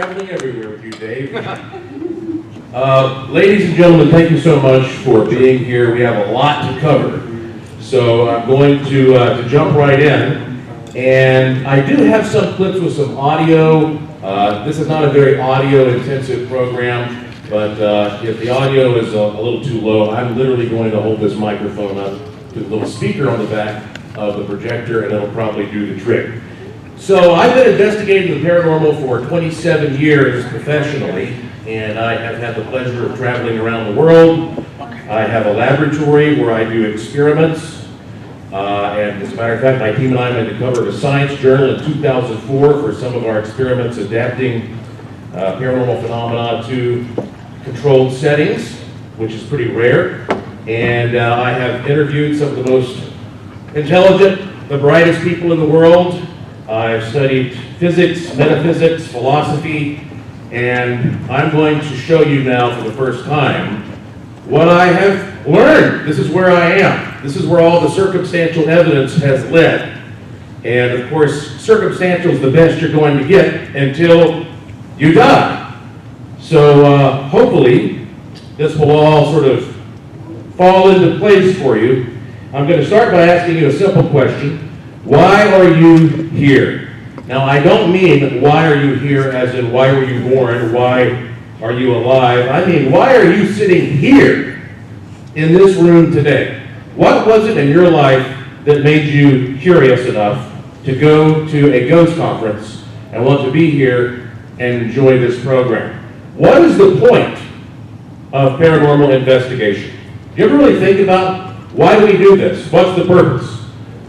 traveling everywhere with you, Dave. Ladies and gentlemen, thank you so much for being here. We have a lot to cover. So I'm going to jump right in. And I do have some clips with some audio. This is not a very audio-intensive program, but if the audio is a little too low, I'm literally going to hold this microphone up to the little speaker on the back of the projector, and it'll probably do the trick. So I've been investigating the paranormal for 27 years professionally, and I have had the pleasure of traveling around the world. I have a laboratory where I do experiments. And as a matter of fact, my team and I made the cover of a science journal in 2004 for some of our experiments adapting paranormal phenomena to controlled settings, which is pretty rare. And I have interviewed some of the most intelligent, the brightest people in the world. I've studied physics, metaphysics, philosophy, and I'm going to show you now for the first time what I have learned. This is where I am. This is where all the circumstantial evidence has led. And of course, circumstantial is the best you're going to get until you die. So hopefully, this will all sort of fall into place for you. I'm going to start by asking you a simple question. Why are you here? Now, I don't mean why are you here as in why were you born, why are you alive? I mean, why are you sitting here in this room today? What was it in your life that made you curious enough to go to a ghost conference and want to be here and enjoy this program? What is the point of paranormal investigation? Do you ever really think about why do we do this? What's the purpose?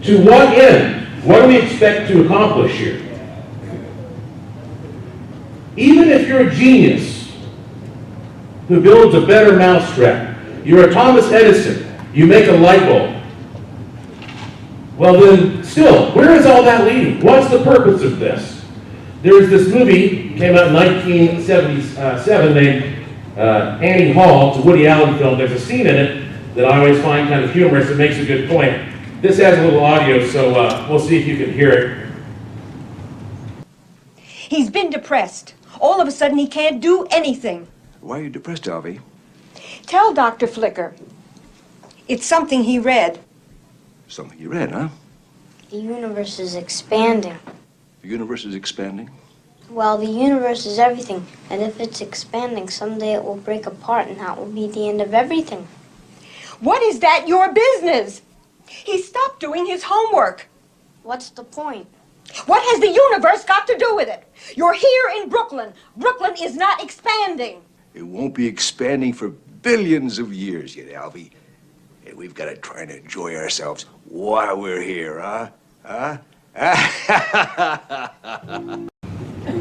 To what end? What do we expect to accomplish here? Even if you're a genius who builds a better mousetrap, you're a Thomas Edison, you make a light bulb. Well then, still, where is all that leading? What's the purpose of this? There was this movie, came out in 1977, named Annie Hall. It's a Woody Allen film. There's a scene in it that I always find kind of humorous. It makes a good point. This has a little audio, so we'll see if you can hear it. He's been depressed. All of a sudden, he can't do anything. Why are you depressed, Alvy? Tell Dr. Flicker. It's something he read. Something you read, huh? The universe is expanding. The universe is expanding? Well, the universe is everything, and if it's expanding, someday it will break apart, and that will be the end of everything. What is that your business? He stopped doing his homework. What's the point? What has the universe got to do with it? You're here in Brooklyn. Brooklyn is not expanding. It won't be expanding for billions of years yet, Alvy. And we've got to try and enjoy ourselves while we're here, huh? Huh?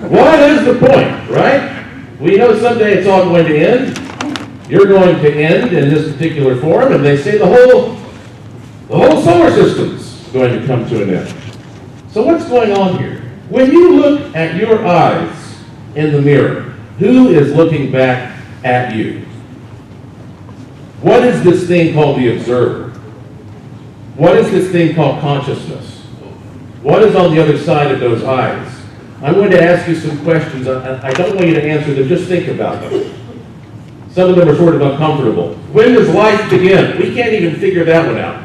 What is the point, right? We know someday it's all going to end. You're going to end in this particular form, and they say the whole solar system's going to come to an end. So what's going on here? When you look at your eyes in the mirror, who is looking back at you? What is this thing called the observer? What is this thing called consciousness? What is on the other side of those eyes? I'm going to ask you some questions. I don't want you to answer them, just think about them. Some of them are sort of uncomfortable. When does life begin? We can't even figure that one out.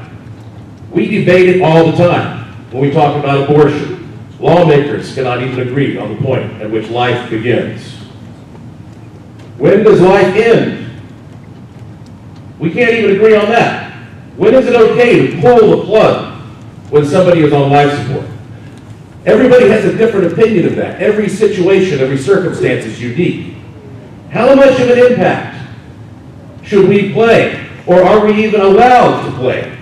We debate it all the time when we talk about abortion. Lawmakers cannot even agree on the point at which life begins. When does life end? We can't even agree on that. When is it okay to pull the plug when somebody is on life support? Everybody has a different opinion of that. Every situation, every circumstance is unique. How much of an impact should we play? Or are we even allowed to play?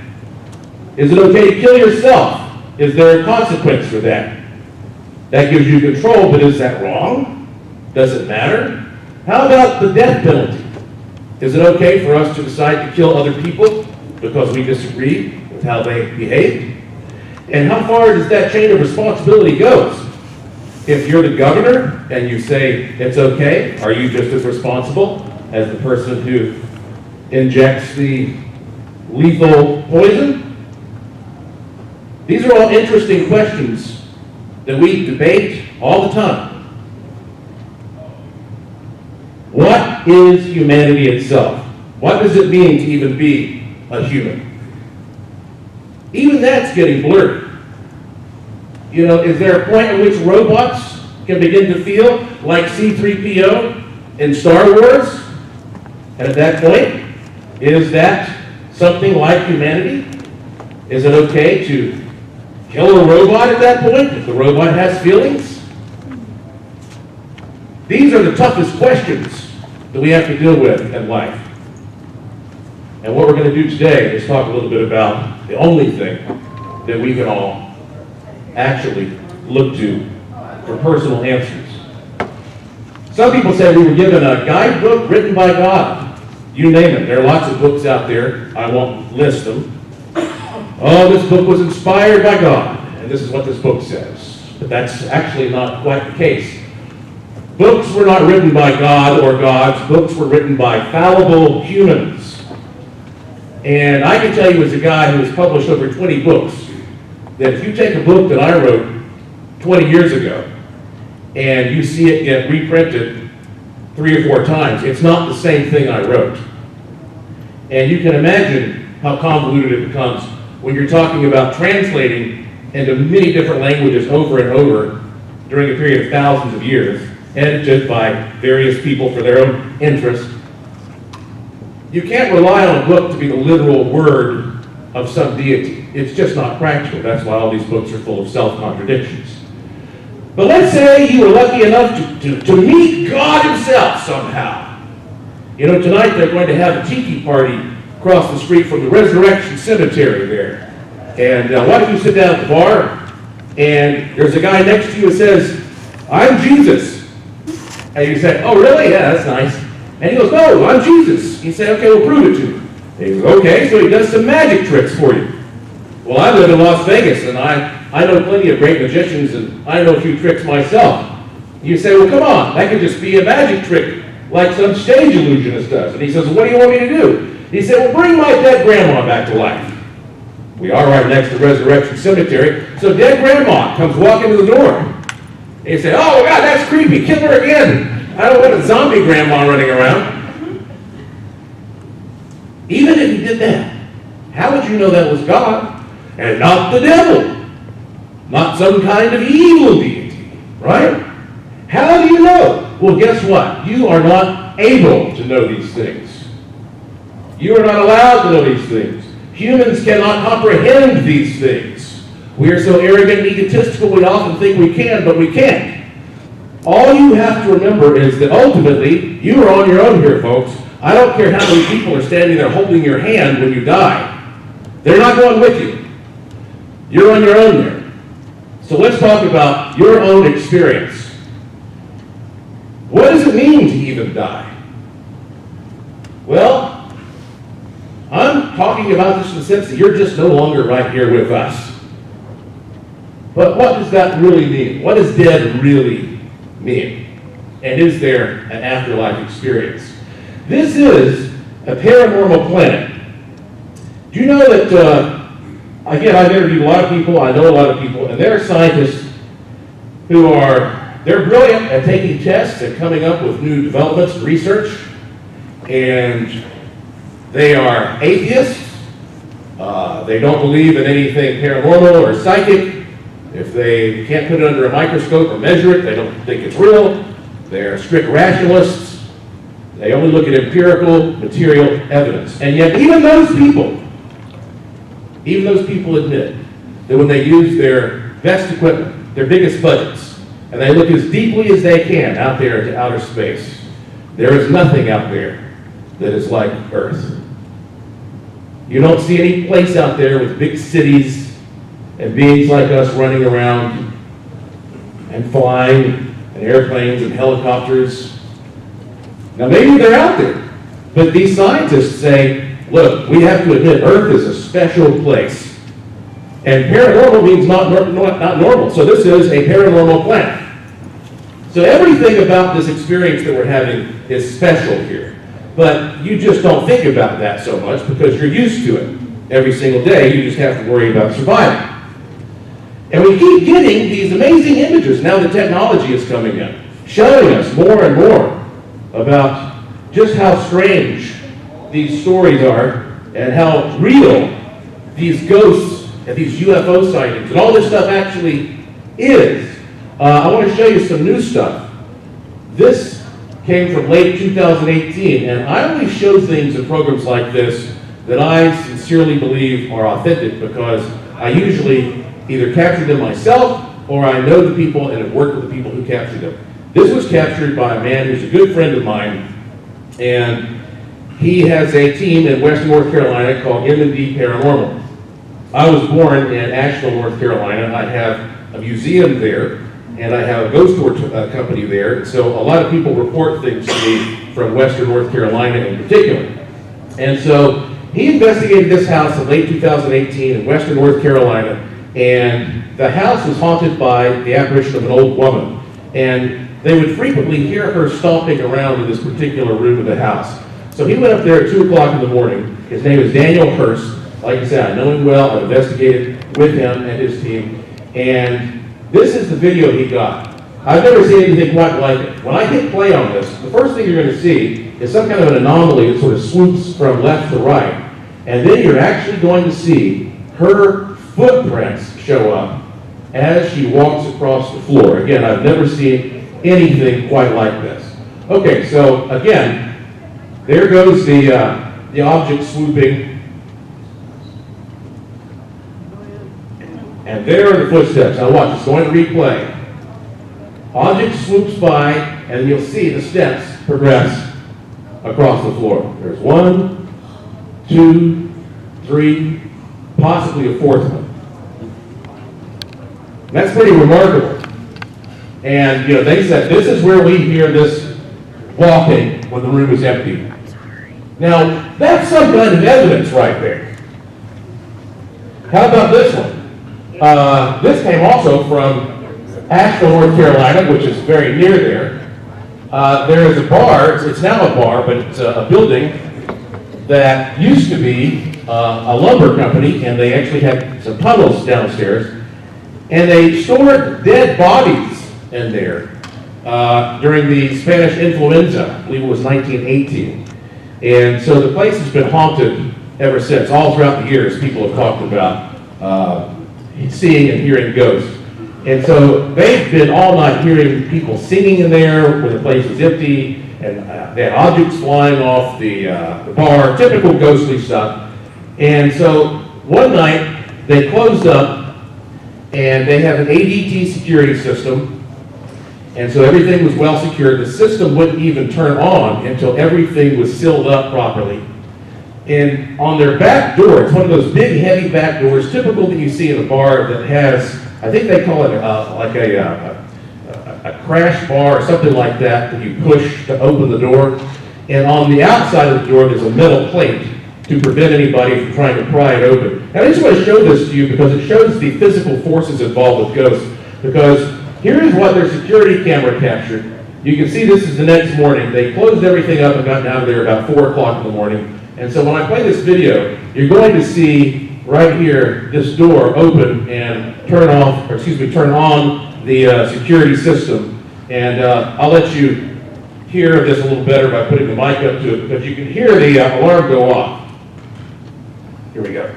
Is it okay to kill yourself? Is there a consequence for that? That gives you control, but is that wrong? Does it matter? How about the death penalty? Is it okay for us to decide to kill other people because we disagree with how they behave? And how far does that chain of responsibility go? If you're the governor and you say it's okay, are you just as responsible as the person who injects the lethal poison? These are all interesting questions that we debate all the time. what is humanity itself? What does it mean to even be a human? Even that's getting blurry. You know, is there a point at which robots can begin to feel like C-3PO in Star Wars? And at that point, is that something like humanity? Is it okay to kill a robot at that point if the robot has feelings? These are the toughest questions that we have to deal with in life. And what we're going to do today is talk a little bit about the only thing that we can all actually look to for personal answers. Some people say we were given a guidebook written by God. You name it. There are lots of books out there. I won't list them. Oh, this book was inspired by God, and this is what this book says. But that's actually not quite the case. Books were not written by God or gods. Books were written by fallible humans. And I can tell you as a guy who has published over 20 books, that if you take a book that I wrote 20 years ago, and you see it get reprinted 3 or 4 times, it's not the same thing I wrote. And you can imagine how convoluted it becomes when you're talking about translating into many different languages over and over during a period of thousands of years, edited by various people for their own interest. You can't rely on a book to be the literal word of some deity. It's just not practical. That's why all these books are full of self-contradictions. But let's say you were lucky enough to meet God himself somehow. You know, tonight they're going to have a tiki party across the street from the Resurrection Cemetery there. And why don't you sit down at the bar, and there's a guy next to you who says, "I'm Jesus." And you say, "Oh, really? Yeah, that's nice." And he goes, "No, I'm Jesus." You say, "Okay, we'll prove it to you." And he goes, "Okay," so he does some magic tricks for you. Well, I live in Las Vegas, and I know plenty of great magicians, and I know a few tricks myself. You say, "Well, come on, that could just be a magic trick, like some stage illusionist does." And he says, "Well, what do you want me to do?" He said, "Well, bring my dead grandma back to life." We are right next to Resurrection Cemetery, so dead grandma comes walking to the door. And you say, "Oh, God, that's creepy, kill her again. I don't want a zombie grandma running around." Even if you did that, how would you know that was God and not the devil? Not some kind of evil deity, right? How do you know? Well, guess what? You are not able to know these things. You are not allowed to know these things. Humans cannot comprehend these things. We are so arrogant and egotistical we often think we can, but we can't. All you have to remember is that ultimately, you are on your own here, folks. I don't care how many people are standing there holding your hand when you die. They're not going with you. You're on your own there. So let's talk about your own experience. What does it mean to even die? Well, I'm talking about this in the sense that you're just no longer right here with us. But what does that really mean? What does dead really mean? And is there an afterlife experience? This is a paranormal planet. Do you know that, again, I've interviewed a lot of people, I know a lot of people, and there are scientists who they're brilliant at taking tests and coming up with new developments and research, and they are atheists. They don't believe in anything paranormal or psychic. If they can't put it under a microscope or measure it, they don't think it's real. They're strict rationalists. They only look at empirical, material evidence. And yet even those people admit that when they use their best equipment, their biggest budgets, and they look as deeply as they can out there into outer space, there is nothing out there that is like Earth. You don't see any place out there with big cities and beings like us running around and flying and airplanes and helicopters. Now maybe they're out there, but these scientists say, look, we have to admit Earth is a special place. And paranormal means not normal. So this is a paranormal planet. So everything about this experience that we're having is special here. But you just don't think about that so much because you're used to it. Every single day, you just have to worry about surviving. And we keep getting these amazing images now that technology is coming in, showing us more and more about just how strange these stories are and how real these ghosts and these UFO sightings and all this stuff actually is. I want to show you some new stuff. This came from late 2018, and I only show things in programs like this that I sincerely believe are authentic because I usually either capture them myself or I know the people and have worked with the people who captured them. This was captured by a man who's a good friend of mine, and he has a team in Western North Carolina called M&D Paranormal. I was born in Asheville, North Carolina. I have a museum there, and I have a ghost tour company there. So a lot of people report things to me from Western North Carolina in particular. And so he investigated this house in late 2018 in Western North Carolina, and the house was haunted by the apparition of an old woman. And they would frequently hear her stomping around in this particular room of the house. So he went up there at 2 o'clock in the morning. His name is Daniel Hurst. Like I said, I know him well. I've investigated with him and his team. And this is the video he got. I've never seen anything quite like it. When I hit play on this, the first thing you're going to see is some kind of an anomaly that sort of swoops from left to right. And then you're actually going to see her footprints show up as she walks across the floor. Again, I've never seen anything quite like this. Okay, so again, there goes the object swooping. And there are the footsteps. Now watch, it's going to replay. Object swoops by, and you'll see the steps progress across the floor. There's 1, 2, 3, possibly a fourth one. That's pretty remarkable. And they said this is where we hear this walking when the room is empty. Now, that's some kind of evidence right there. How about this one? This came also from Asheville, North Carolina, which is very near there. There is a bar, it's now a bar, but it's a building that used to be a lumber company, and they actually had some tunnels downstairs, and they stored dead bodies in there during the Spanish influenza. I believe it was 1918. And so the place has been haunted ever since. All throughout the years, people have talked about seeing and hearing ghosts. And so they've been all night hearing people singing in there when the place was empty, and they had objects flying off the bar, typical ghostly stuff. And so one night they closed up, and they have an ADT security system, and so everything was well secured. The system wouldn't even turn on until everything was sealed up properly. And on their back door, it's one of those big, heavy back doors, typical that you see in a bar that has, I think they call it like a crash bar or something like that you push to open the door. And on the outside of the door, there's a metal plate to prevent anybody from trying to pry it open. And I just want to show this to you because it shows the physical forces involved with ghosts. Because here is what their security camera captured. You can see this is the next morning. They closed everything up and got out of there about 4 o'clock in the morning. And so when I play this video, you're going to see right here this door open and turn on the security system. And I'll let you hear this a little better by putting the mic up to it, because you can hear the alarm go off. Here we go.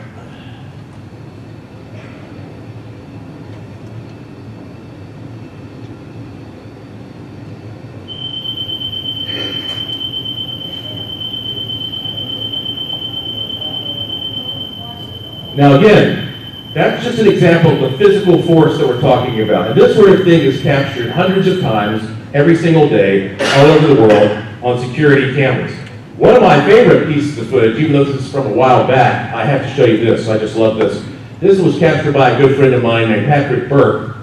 Now again, that's just an example of the physical force that we're talking about. And this sort of thing is captured hundreds of times every single day all over the world on security cameras. One of my favorite pieces of footage, even though this is from a while back, I have to show you this. I just love this. This was captured by a good friend of mine named Patrick Burke.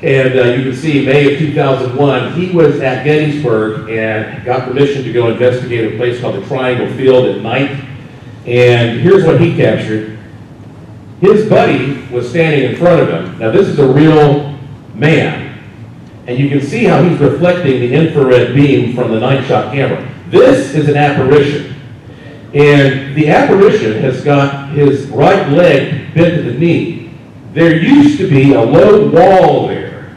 And you can see May of 2001, he was at Gettysburg and got permission to go investigate a place called the Triangle Field at night. And here's what he captured. His buddy was standing in front of him. Now this is a real man. And you can see how he's reflecting the infrared beam from the night shot camera. This is an apparition. And the apparition has got his right leg bent to the knee. There used to be a low wall there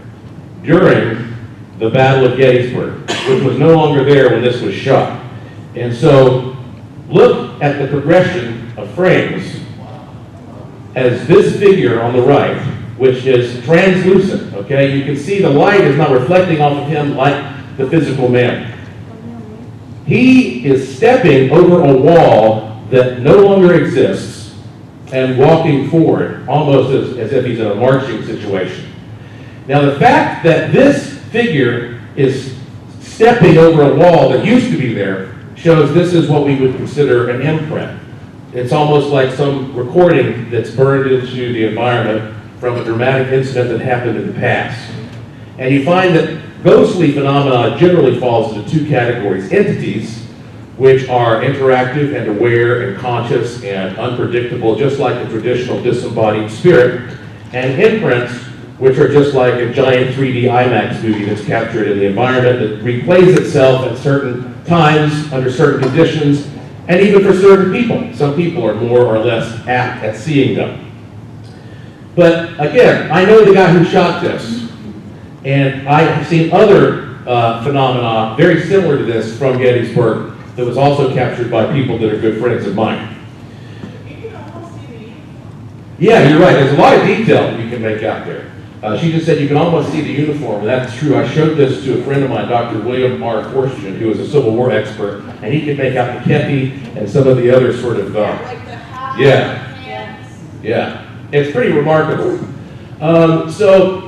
during the Battle of Gettysburg, which was no longer there when this was shot. And so look at the progression of frames as this figure on the right, which is translucent, okay? You can see the light is not reflecting off of him like the physical man. He is stepping over a wall that no longer exists and walking forward, almost as if he's in a marching situation. Now the fact that this figure is stepping over a wall that used to be there shows this is what we would consider an imprint. It's almost like some recording that's burned into the environment from a dramatic incident that happened in the past. And you find that ghostly phenomena generally falls into two categories: entities, which are interactive and aware and conscious and unpredictable, just like a traditional disembodied spirit, and imprints, which are just like a giant 3D IMAX movie that's captured in the environment that replays itself at certain times, under certain conditions, and even for certain people. Some people are more or less apt at seeing them. But again, I know the guy who shot this, and I have seen other phenomena very similar to this from Gettysburg that was also captured by people that are good friends of mine. Yeah, you're right. There's a lot of detail you can make out there. She just said you can almost see the uniform, and that's true. I showed this to a friend of mine, Dr. William R. Forstchen, who is a Civil War expert, and he could make out the kepi and some of the other sort of, yeah, it's pretty remarkable. So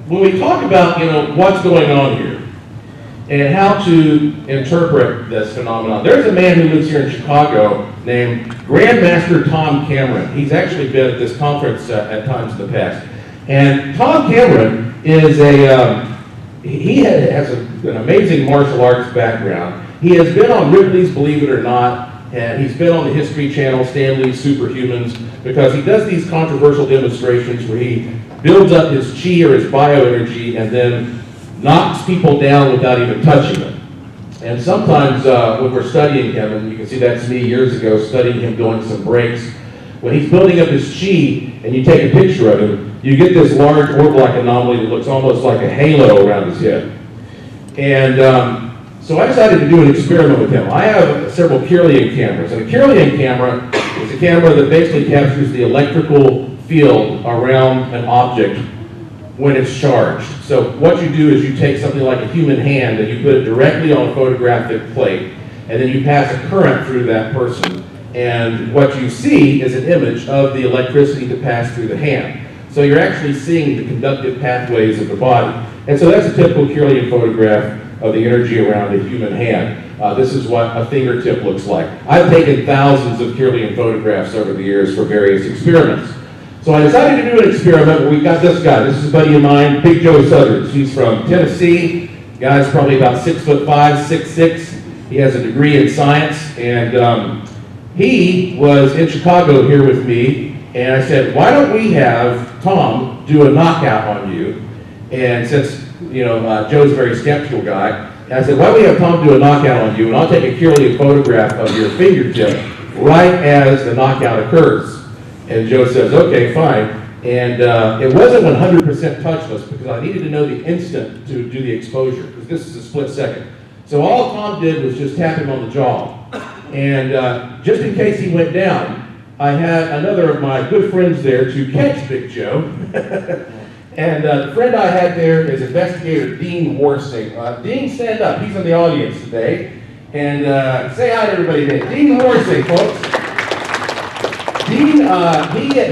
when we talk about, what's going on here and how to interpret this phenomenon, there's a man who lives here in Chicago named Grandmaster Tom Cameron. He's actually been at this conference at times in the past. And Tom Cameron is he has an amazing martial arts background. He has been on Ripley's Believe It or Not, and he's been on the History Channel, Stanley's Superhumans, because he does these controversial demonstrations where he builds up his chi or his bioenergy and then knocks people down without even touching them. And sometimes when we're studying him, and you can see that's me years ago studying him doing some breaks, when he's building up his chi and you take a picture of him, you get this large orb-like anomaly that looks almost like a halo around his head. And so I decided to do an experiment with him. I have several Kirlian cameras, and a Kirlian camera is a camera that basically captures the electrical field around an object when it's charged. So what you do is you take something like a human hand and you put it directly on a photographic plate, and then you pass a current through that person. And what you see is an image of the electricity that passed through the hand. So you're actually seeing the conductive pathways of the body. And so that's a typical Kirlian photograph of the energy around a human hand. This is what a fingertip looks like. I've taken thousands of Kirlian photographs over the years for various experiments. So I decided to do an experiment where we got this guy. This is a buddy of mine, Big Joe Southers. He's from Tennessee. Guy's probably about 6'5", 6'6". He has a degree in science, and he was in Chicago here with me. And I said, why don't we have Tom do a knockout on you? And since, Joe's a very skeptical guy, I said, why don't we have Tom do a knockout on you, and I'll take a Kirlian photograph of your fingertip right as the knockout occurs. And Joe says, okay, fine. And it wasn't 100% touchless because I needed to know the instant to do the exposure, because this is a split second. So all Tom did was just tap him on the jaw. And just in case he went down, I had another of my good friends there to catch Big Joe. And the friend I had there is investigator Dean Warsing. Dean, stand up. He's in the audience today. And say hi to everybody today. Dean Warsing, folks. Dean,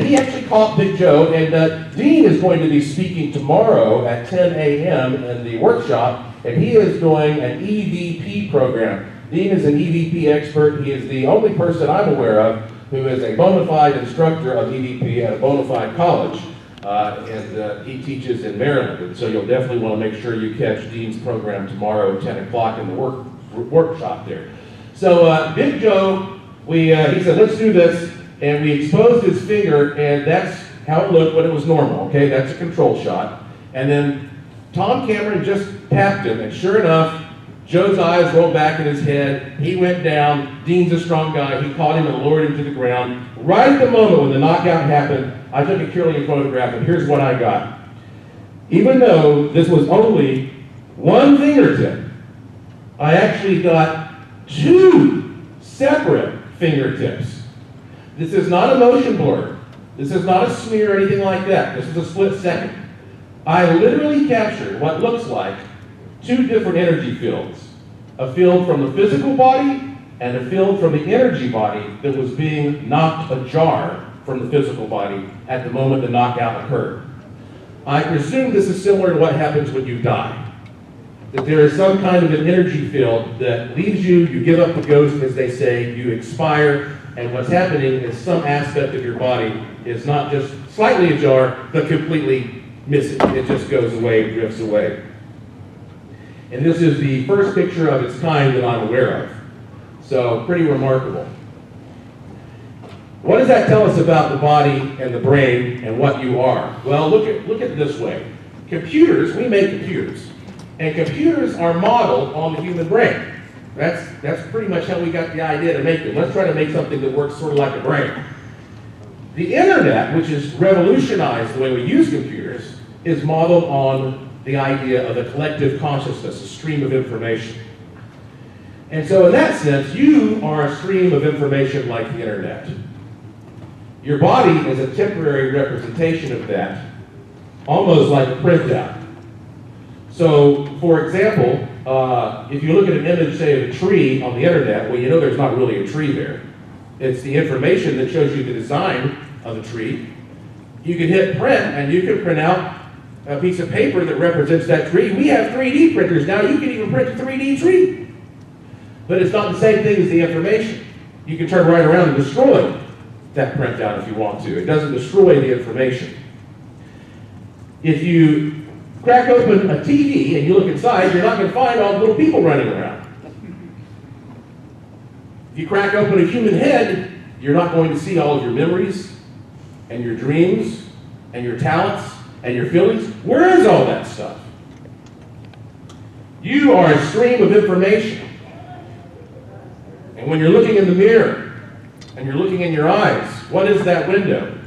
he actually caught Big Joe, and Dean is going to be speaking tomorrow at 10 a.m. in the workshop, and he is doing an EVP program. Dean is an EVP expert. He is the only person I'm aware of who is a bona fide instructor of EVP at a bona fide college, and he teaches in Maryland. And so you'll definitely want to make sure you catch Dean's program tomorrow at 10 o'clock in the workshop there. So Big Joe, he said, let's do this, and we exposed his finger, and that's how it looked when it was normal, okay? That's a control shot. And then Tom Cameron just tapped him, and sure enough, Joe's eyes rolled back in his head. He went down. Dean's a strong guy. He caught him and lowered him to the ground. Right at the moment when the knockout happened, I took a Kirlian photograph, and here's what I got. Even though this was only one fingertip, I actually got 2 separate fingertips. This is not a motion blur. This is not a smear or anything like that. This is a split second. I literally captured what looks like 2 different energy fields. A field from the physical body and a field from the energy body that was being knocked ajar from the physical body at the moment the knockout occurred. I presume this is similar to what happens when you die. That there is some kind of an energy field that leaves you, you give up the ghost, as they say, you expire, and what's happening is some aspect of your body is not just slightly ajar, but completely missing. It just goes away, drifts away. And this is the first picture of its kind that I'm aware of. So, pretty remarkable. What does that tell us about the body and the brain and what you are? Well, look at it this way. Computers, we make computers. And computers are modeled on the human brain. That's pretty much how we got the idea to make them. Let's try to make something that works sort of like a brain. The internet, which has revolutionized the way we use computers, is modeled on the idea of a collective consciousness, a stream of information. And so in that sense, you are a stream of information like the internet. Your body is a temporary representation of that, almost like a printout. So, for example, if you look at an image, say, of a tree on the internet, well, you know there's not really a tree there. It's the information that shows you the design of the tree. You can hit print, and you can print out a piece of paper that represents that tree. We have 3D printers now. You can even print a 3D tree. But it's not the same thing as the information. You can turn right around and destroy that printout if you want to. It doesn't destroy the information. If you crack open a TV and you look inside, you're not going to find all the little people running around. If you crack open a human head, you're not going to see all of your memories and your dreams and your talents and your feelings. Where is all that stuff? You are a stream of information. And when you're looking in the mirror and you're looking in your eyes, what is that window?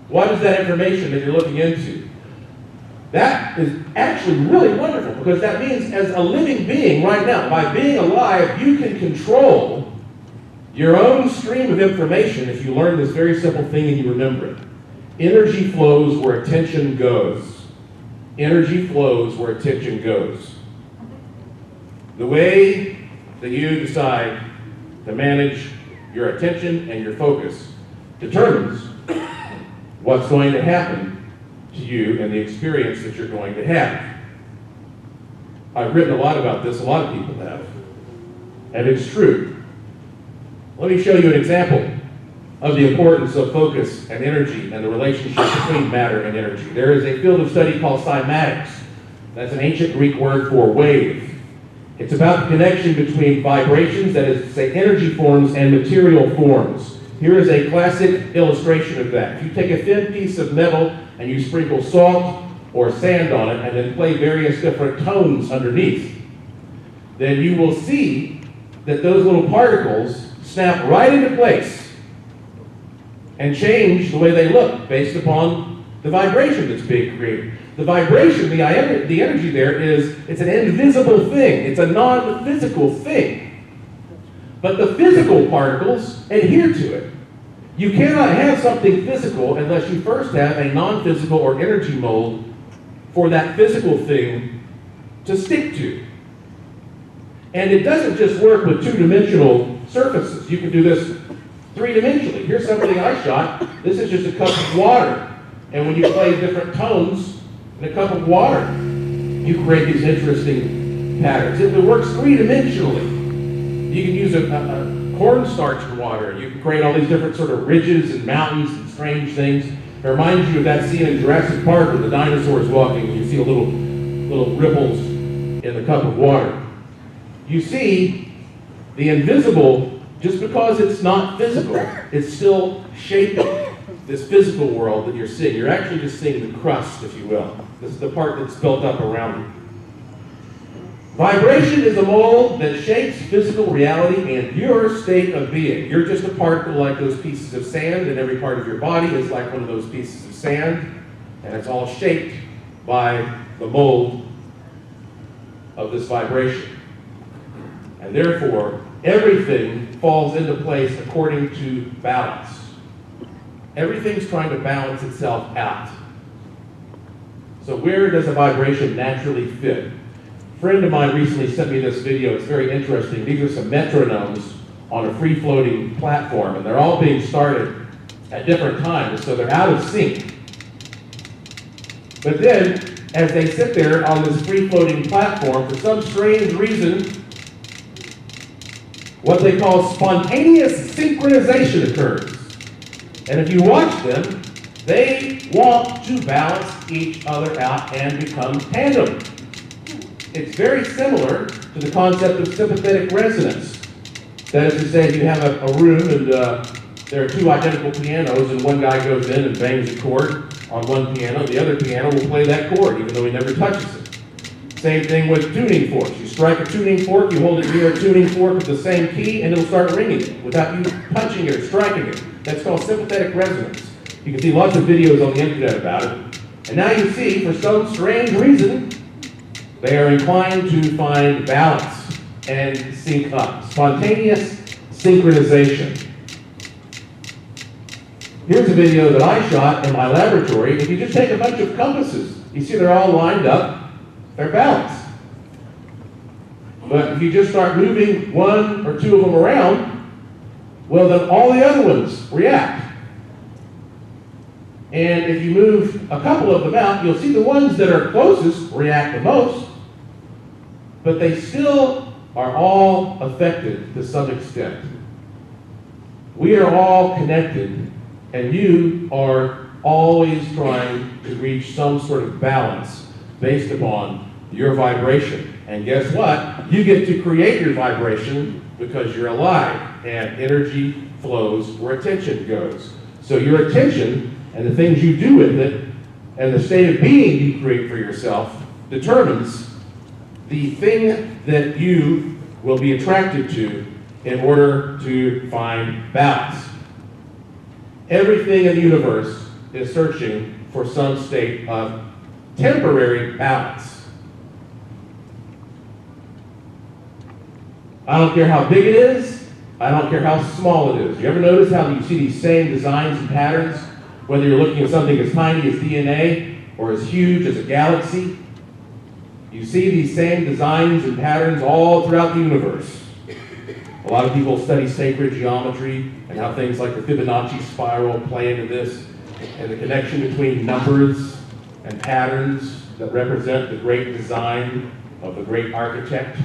What is that information that you're looking into? That is actually really wonderful, because that means as a living being right now, by being alive, you can control your own stream of information if you learn this very simple thing and you remember it. Energy flows where attention goes. Energy flows where attention goes. The way that you decide to manage your attention and your focus determines what's going to happen to you and the experience that you're going to have. I've written a lot about this, a lot of people have, and it's true. Let me show you an example of the importance of focus and energy and the relationship between matter and energy. There is a field of study called Cymatics. That's an ancient Greek word for wave. It's about the connection between vibrations, that is to say energy forms, and material forms. Here is a classic illustration of that. If you take a thin piece of metal and you sprinkle salt or sand on it and then play various different tones underneath, then you will see that those little particles snap right into place and change the way they look based upon the vibration that's being created. The vibration, the energy there it's an invisible thing. It's a non-physical thing. But the physical particles adhere to it. You cannot have something physical unless you first have a non-physical or energy mold for that physical thing to stick to. And it doesn't just work with two-dimensional surfaces. You can do this three-dimensionally. Here's something I shot. This is just a cup of water. And when you play different tones in a cup of water, you create these interesting patterns. It works three-dimensionally. You can use a cornstarch in water. You can create all these different sort of ridges and mountains and strange things. It reminds you of that scene in Jurassic Park where the dinosaurs walking and you see little ripples in the cup of water. You see, the invisible, just because it's not physical, it's still shaping this physical world that you're seeing. You're actually just seeing the crust, if you will. This is the part that's built up around you. Vibration is a mold that shapes physical reality and your state of being. You're just a particle like those pieces of sand, and every part of your body is like one of those pieces of sand, and it's all shaped by the mold of this vibration. And therefore, everything falls into place according to balance. Everything's trying to balance itself out. So where does a vibration naturally fit? A friend of mine recently sent me this video. It's very interesting. These are some metronomes on a free-floating platform, and they're all being started at different times, so they're out of sync. But then, as they sit there on this free-floating platform, for some strange reason, what they call spontaneous synchronization occurs. And if you watch them, they want to balance each other out and become tandem. It's very similar to the concept of sympathetic resonance. That is to say, if you have a room and there are two identical pianos and one guy goes in and bangs a chord on one piano, the other piano will play that chord even though he never touches it. Same thing with tuning forks. You strike a tuning fork, you hold it near a tuning fork with the same key, and it'll start ringing without you punching it or striking it. That's called sympathetic resonance. You can see lots of videos on the internet about it. And now you see, for some strange reason, they are inclined to find balance and sync up. Spontaneous synchronization. Here's a video that I shot in my laboratory. If you just take a bunch of compasses, you see they're all lined up, they're balanced. But if you just start moving one or two of them around, well, then all the other ones react. And if you move a couple of them out, you'll see the ones that are closest react the most, but they still are all affected to some extent. We are all connected, and you are always trying to reach some sort of balance based upon your vibration. And guess what? You get to create your vibration because you're alive, and energy flows where attention goes. So your attention and the things you do with it and the state of being you create for yourself determines the thing that you will be attracted to in order to find balance. Everything in the universe is searching for some state of temporary balance. I don't care how big it is, I don't care how small it is. You ever notice how you see these same designs and patterns, whether you're looking at something as tiny as DNA or as huge as a galaxy? You see these same designs and patterns all throughout the universe. A lot of people study sacred geometry and how things like the Fibonacci spiral play into this, and the connection between numbers and patterns that represent the great design of the great architect.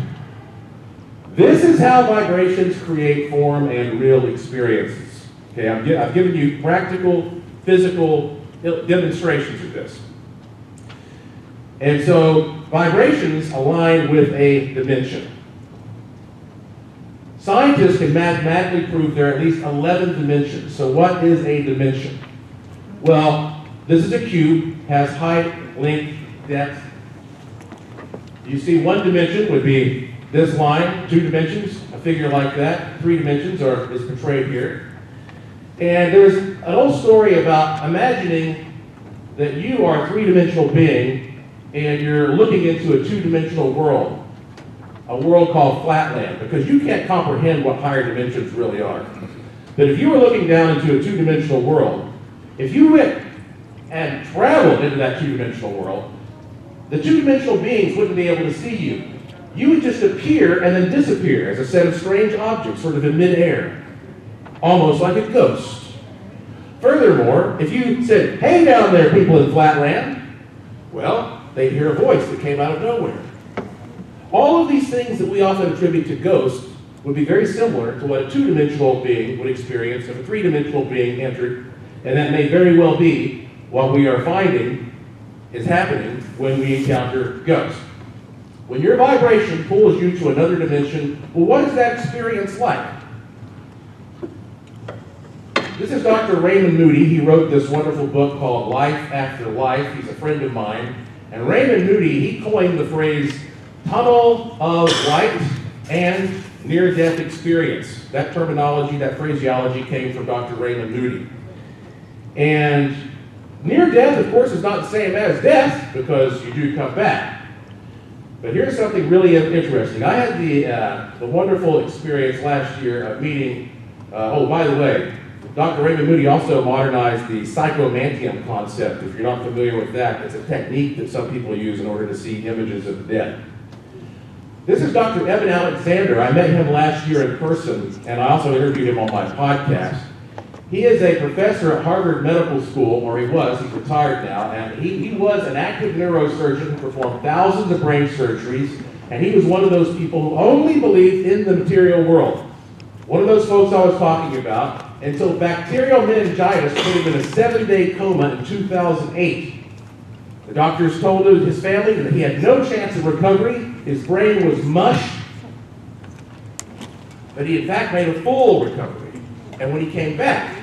This is how vibrations create form and real experiences. Okay, I've given you practical, physical demonstrations of this. And so vibrations align with a dimension. Scientists can mathematically prove there are at least 11 dimensions. So what is a dimension? Well, this is a cube, has height, length, depth. You see, one dimension would be this line, 2 dimensions, a figure like that. 3 dimensions is portrayed here. And there's an old story about imagining that you are a 3-dimensional being and you're looking into a 2-dimensional world, a world called flatland, because you can't comprehend what higher dimensions really are. But if you were looking down into a 2-dimensional world, if you went and traveled into that 2-dimensional world, the 2-dimensional beings wouldn't be able to see you. You would just appear and then disappear as a set of strange objects, sort of in midair, almost like a ghost. Furthermore, if you said, "Hey down there, people in Flatland," well, they'd hear a voice that came out of nowhere. All of these things that we often attribute to ghosts would be very similar to what a 2-dimensional being would experience if a 3-dimensional being entered, and that may very well be what we are finding is happening when we encounter ghosts. When your vibration pulls you to another dimension, well, what is that experience like? This is Dr. Raymond Moody. He wrote this wonderful book called Life After Life. He's a friend of mine. And Raymond Moody, he coined the phrase tunnel of light and near-death experience. That terminology, that phraseology came from Dr. Raymond Moody. And near death, of course, is not the same as death because you do come back. But here's something really interesting. I had the wonderful experience last year of meeting, oh, by the way, Dr. Raymond Moody also modernized the psychomantium concept. If you're not familiar with that, it's a technique that some people use in order to see images of the dead. This is Dr. Evan Alexander. I met him last year in person, and I also interviewed him on my podcast. He is a professor at Harvard Medical School, or he was, he's retired now, and he was an active neurosurgeon who performed thousands of brain surgeries, and he was one of those people who only believed in the material world. One of those folks I was talking about, until bacterial meningitis put him in a 7-day coma in 2008. The doctors told his family that he had no chance of recovery, his brain was mush, but he in fact made a full recovery. And when he came back,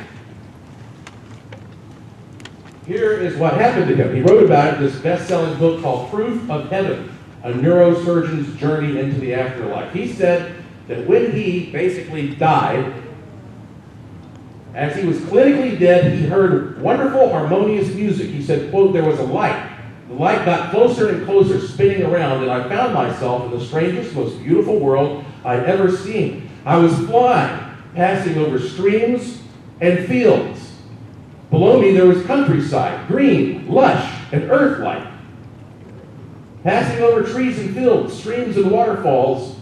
here is what happened to him. He wrote about it in this best-selling book called Proof of Heaven, A Neurosurgeon's Journey into the Afterlife. He said that when he basically died, as he was clinically dead, he heard wonderful, harmonious music. He said, quote, there was a light. The light got closer and closer, spinning around, and I found myself in the strangest, most beautiful world I'd ever seen. I was flying, passing over streams and fields. Below me there was countryside, green, lush, and earth-like. Passing over trees and fields, streams and waterfalls,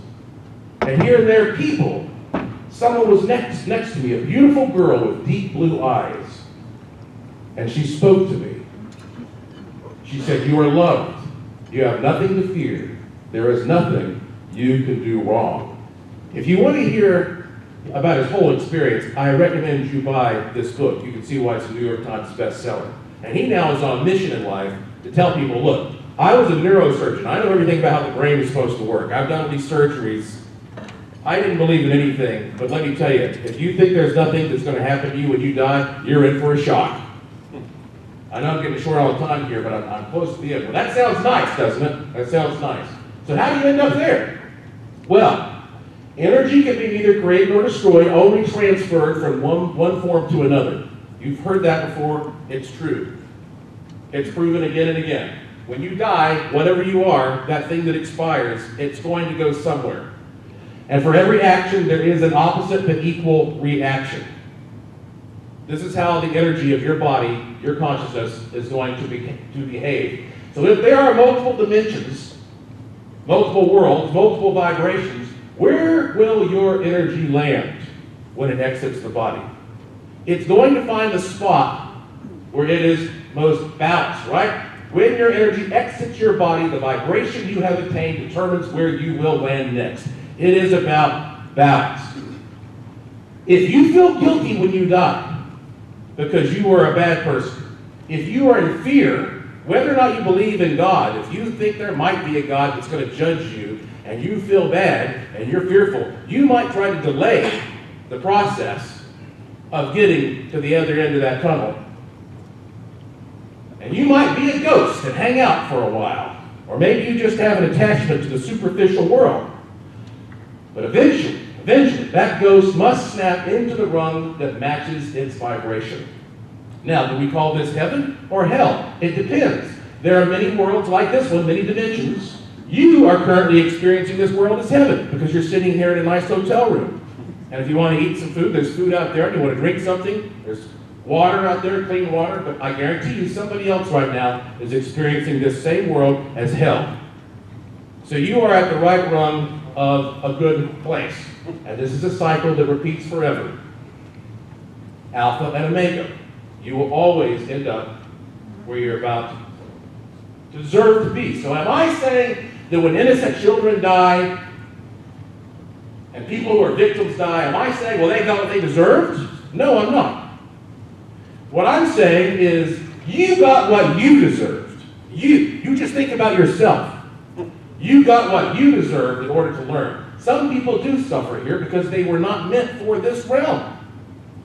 and here and there people. Someone was next to me, a beautiful girl with deep blue eyes. And she spoke to me. She said, you are loved. You have nothing to fear. There is nothing you can do wrong. If you want to hear about his whole experience, I recommend you buy this book. You can see why it's a New York Times bestseller. And he now is on a mission in life to tell people, look, I was a neurosurgeon. I know everything about how the brain is supposed to work. I've done all these surgeries. I didn't believe in anything, but let me tell you, if you think there's nothing that's going to happen to you when you die, you're in for a shock. I know I'm getting short all the time here, but I'm close to the end. Well, that sounds nice, doesn't it? That sounds nice. So how do you end up there? Well, energy can be neither created nor destroyed, only transferred from one form to another. You've heard that before. It's true. It's proven again and again. When you die, whatever you are, that thing that expires, it's going to go somewhere. And for every action, there is an opposite but equal reaction. This is how the energy of your body, your consciousness, is going to behave. So if there are multiple dimensions, multiple worlds, multiple vibrations, where will your energy land when it exits the body? It's going to find the spot where it is most balanced, right? When your energy exits your body, the vibration you have attained determines where you will land next. It is about balance. If you feel guilty when you die because you were a bad person, if you are in fear, whether or not you believe in God, if you think there might be a God that's going to judge you and you feel bad and you're fearful, you might try to delay the process of getting to the other end of that tunnel. And you might be a ghost and hang out for a while. Or maybe you just have an attachment to the superficial world. But eventually, that ghost must snap into the rung that matches its vibration. Now, do we call this heaven or hell? It depends. There are many worlds like this one, many dimensions. You are currently experiencing this world as heaven because you're sitting here in a nice hotel room. And if you want to eat some food, there's food out there. And you want to drink something, there's water out there, clean water. But I guarantee you somebody else right now is experiencing this same world as hell. So you are at the right rung of a good place. And this is a cycle that repeats forever. Alpha and Omega. You will always end up where you're about to deserve to be. So am I saying that when innocent children die and people who are victims die, am I saying, well, they got what they deserved? No, I'm not. What I'm saying is you got what you deserved. You just think about yourself. You got what you deserved in order to learn. Some people do suffer here because they were not meant for this realm.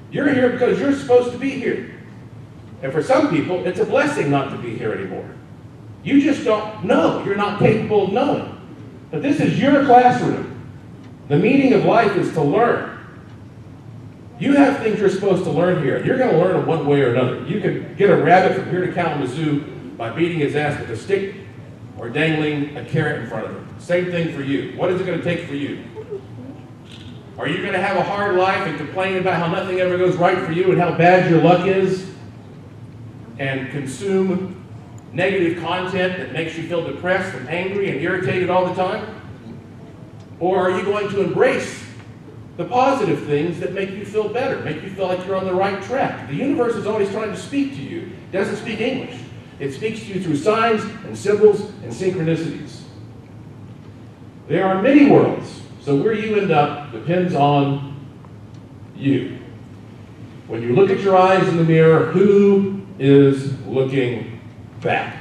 You're here because you're supposed to be here. And for some people, it's a blessing not to be here anymore. You just don't know. You're not capable of knowing. But this is your classroom. The meaning of life is to learn. You have things you're supposed to learn here. You're going to learn them one way or another. You can get a rabbit from here to Kalamazoo by beating his ass with a stick, or dangling a carrot in front of them. Same thing for you. What is it going to take for you? Are you going to have a hard life and complain about how nothing ever goes right for you and how bad your luck is, and consume negative content that makes you feel depressed and angry and irritated all the time? Or are you going to embrace the positive things that make you feel better, make you feel like you're on the right track? The universe is always trying to speak to you. It doesn't speak English. It speaks to you through signs and symbols and synchronicities. There are many worlds, so where you end up depends on you. When you look at your eyes in the mirror, who is looking back?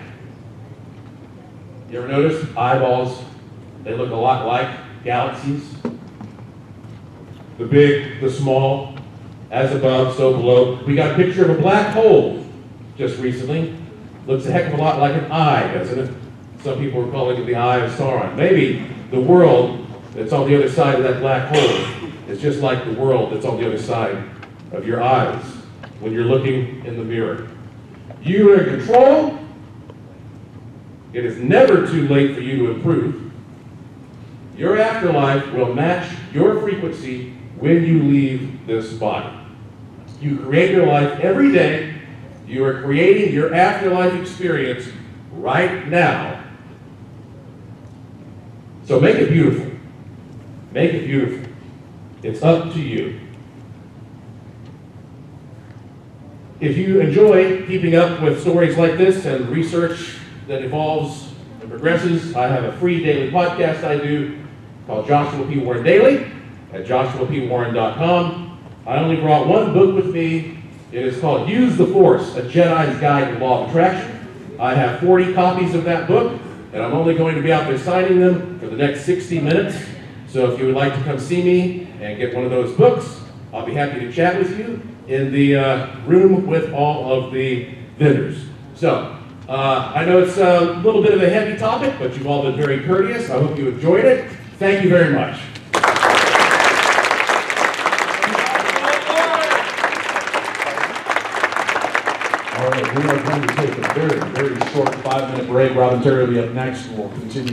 You ever notice eyeballs? They look a lot like galaxies. The big, the small, as above, so below. We got a picture of a black hole just recently. Looks a heck of a lot like an eye, doesn't it? Some people are calling it the Eye of Sauron. Maybe the world that's on the other side of that black hole is just like the world that's on the other side of your eyes when you're looking in the mirror. You are in control. It is never too late for you to improve. Your afterlife will match your frequency when you leave this body. You create your life every day. You are creating your afterlife experience right now. So make it beautiful. Make it beautiful. It's up to you. If you enjoy keeping up with stories like this and research that evolves and progresses, I have a free daily podcast I do called Joshua P. Warren Daily at joshuapwarren.com. I only brought one book with me. It is called Use the Force, A Jedi's Guide to Law of Attraction. I have 40 copies of that book, and I'm only going to be out there signing them for the next 60 minutes. So if you would like to come see me and get one of those books, I'll be happy to chat with you in the room with all of the vendors. So, I know it's a little bit of a heavy topic, but you've all been very courteous. I hope you enjoyed it. Thank you very much. All right, we are going to take a very, very short 5-minute break. Robin Terry will be up next. We'll continue.